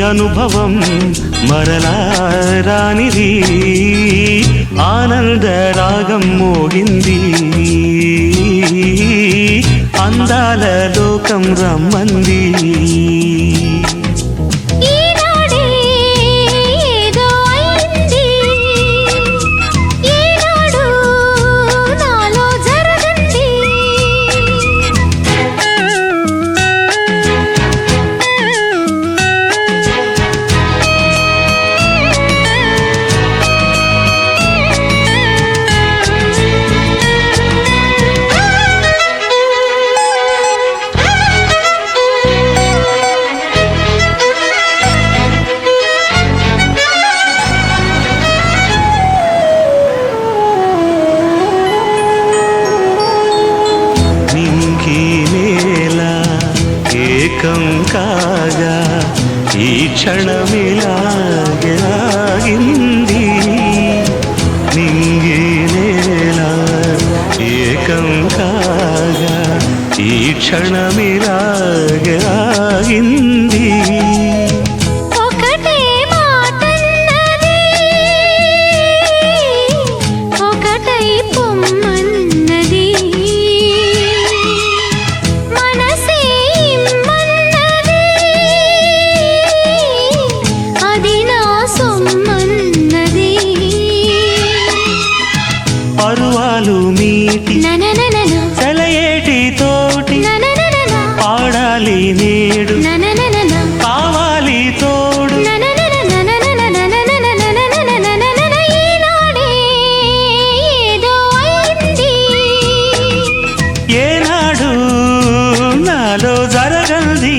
అనుభవం మరలా రానిది ఆనంద రాగం మోగింది అందాల లోకం రమ్మంది ఏకం కాగా ఈ క్షణమిలాగింది నింగి నేల ఏకం కాగా ఈ క్షణమిలాగింది పరువాలు మీటి సెలయేటి తోటి పాడాలి నేడు కావాలి తోడు ఏనాడు నాలో జరగంది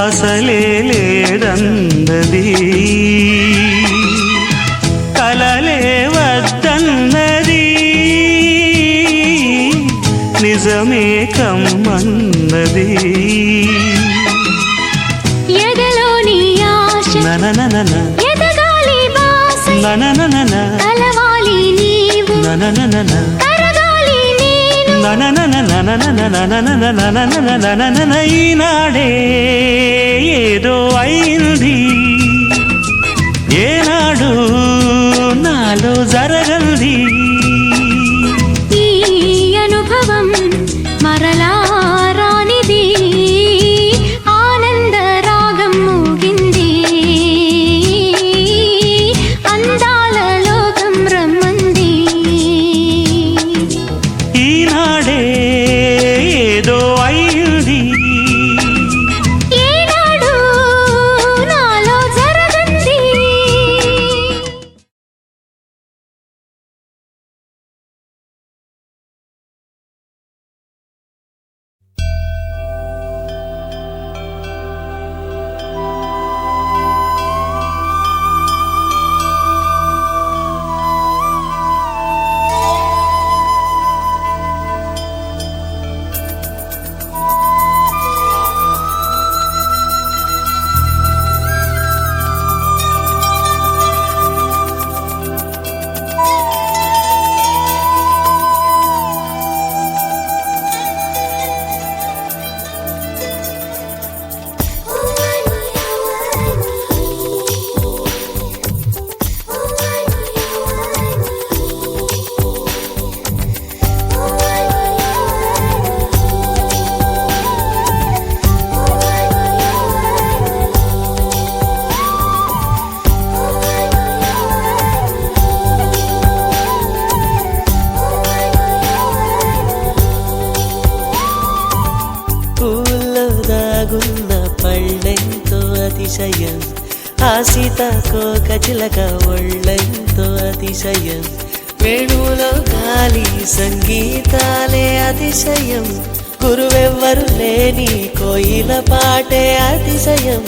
అసలే లేదన్నది కలలే వద్దన్నది నిజమే కమ్మన్నది ఎదలోని ఆశ ననననన ఎదగాలి బాస ననననన కలవాలి నీవు ననననన ఈనాడే ఏదో అయింది ఏనాడు నాలో జరగంది ఈ అనుభవం మరలా రానిది ఆనంద రాగం మోగింది అందాల లోకం రమ్మంది ఈనాడే ఏదో అయింది అతిశయం ఆ సీతాకోక చిలక ఒళ్ళెంతో అతిశయం వేణువులో గాలి సంగీతాలే అతిశయం గురువెవ్వరు లేని కోయిల పాటే అతిశయం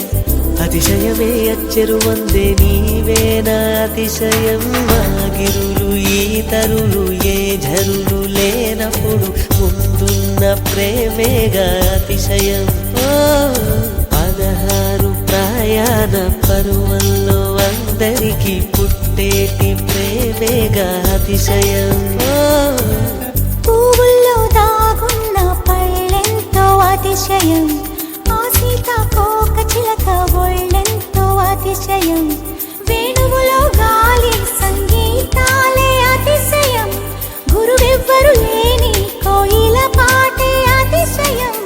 అతిశయమే అచ్చెరు వందే నీవేనా అతిశయం మాగిరులు ఈతరులు ఏ ఝరులు లేనప్పుడు ముందున్న ప్రేమేగా అతిశయం 16 ప్రయాణ పరువల్లో అందరికీ పుట్టేటి ప్రేమేగా అతిశయం పువ్వుల్లో దాగున్న పళ్ళెంతో అతిశయం ఆ సీతాకోక చిలక ఒళ్ళెంతో అతిశయం వేణువులో గాలి సంగీతాలే అతిశయం గురువెవ్వరు లేని కోయిల పాటే అతిశయం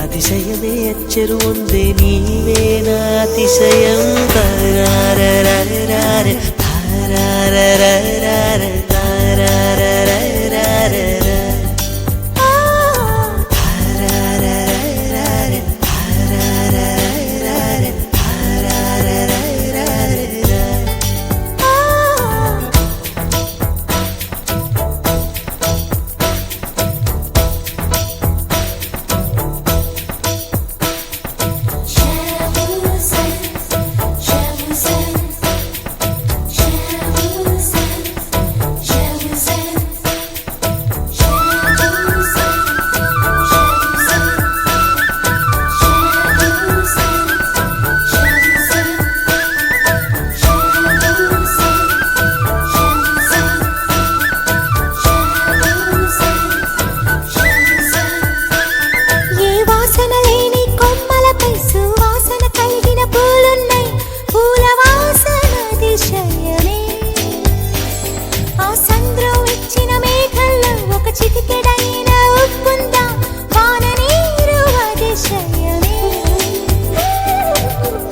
అతిశయమే అచ్చెరు వందే నీవేనా అతిశయం తారారరారే తారారరారే తారారరారే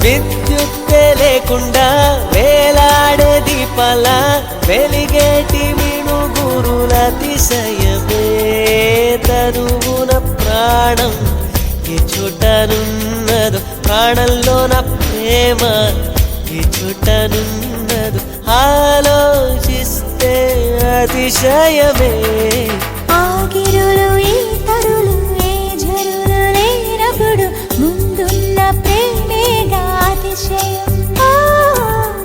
విద్యుత్తే లేకుండా వేలాడే దీపాల వెలిగేటి మిణుగురుల అతిశయమే తనువున ప్రాణం ఏ చోటనున్నదో ప్రాణంలోన ప్రేమ ఏ చోటనున్నదో ఆలోచిస్తే అతిశయమే ఆగిరులు ఈతరులు ఏ ఝరులు లేనప్పుడు ముందున్న ప్రేమేగా అతిశయం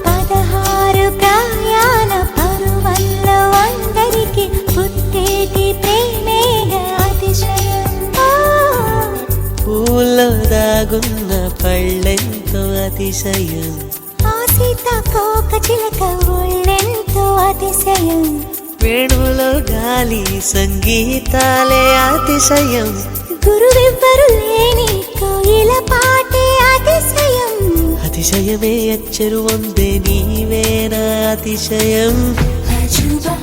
16 ప్రయాణ పరువల్లో అందరికీ పుట్టేటి ప్రేమేగా అతిశయం పూల్లో దాగున్న పళ్ళెంతో అతిశయం ఆ సీతాకోక చిలక ఒళ్ళెంతో అతిశయం వేణువులో గాలి సంగీతాలే అతిశయం గురువెవ్వరు లేని కోయిల పాటే అతిశయం అతిశయమే అచ్చెరు వందే నీవేనా అతిశయం అజూబా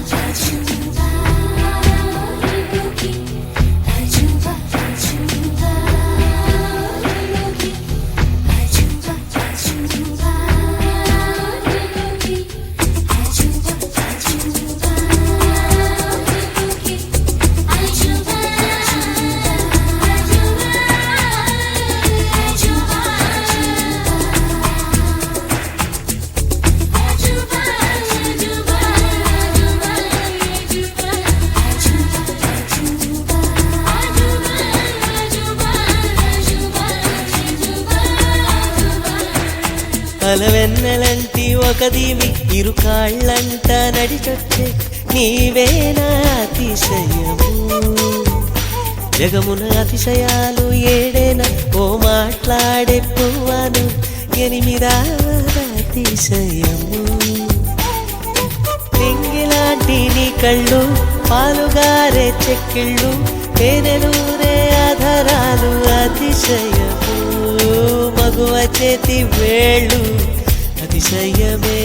అజూబా అజూబా అజూబా అజూబా అజూబా అలవెన్నెలంటి ఒక దీవి ఇరు కాళ్ళంట నడిచొచ్చే నీవేనా అతిశయము జగమున అతిశయాలు ఏడేన ఓ మాట్లాడే పువ్వను 8వ అతిశయము నింగిలాంటి నీ కళ్ళు పాలుగారే చెక్కిళ్ళు తేనెలూరే ఆధారాలు అతిశయము మగువ చేతి వేళ్ళు అతిశయమే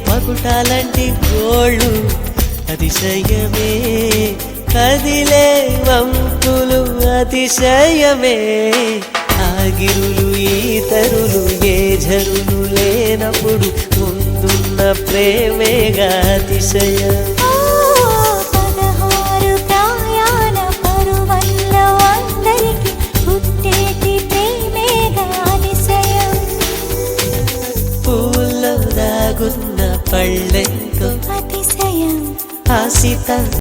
మకుటాలంటి గోళ్ళు అతిశయమే కదిలే వంపులు అతిశయమే ఆగిరులు ఈతరులు ఏ ఝరులు లేనప్పుడు ముందున్న ప్రేమేగా అతిశయం 16 ప్రయాణ పరువల్లో అందరికీ పుట్టేటి ప్రేమేగా అతిశయం వసంత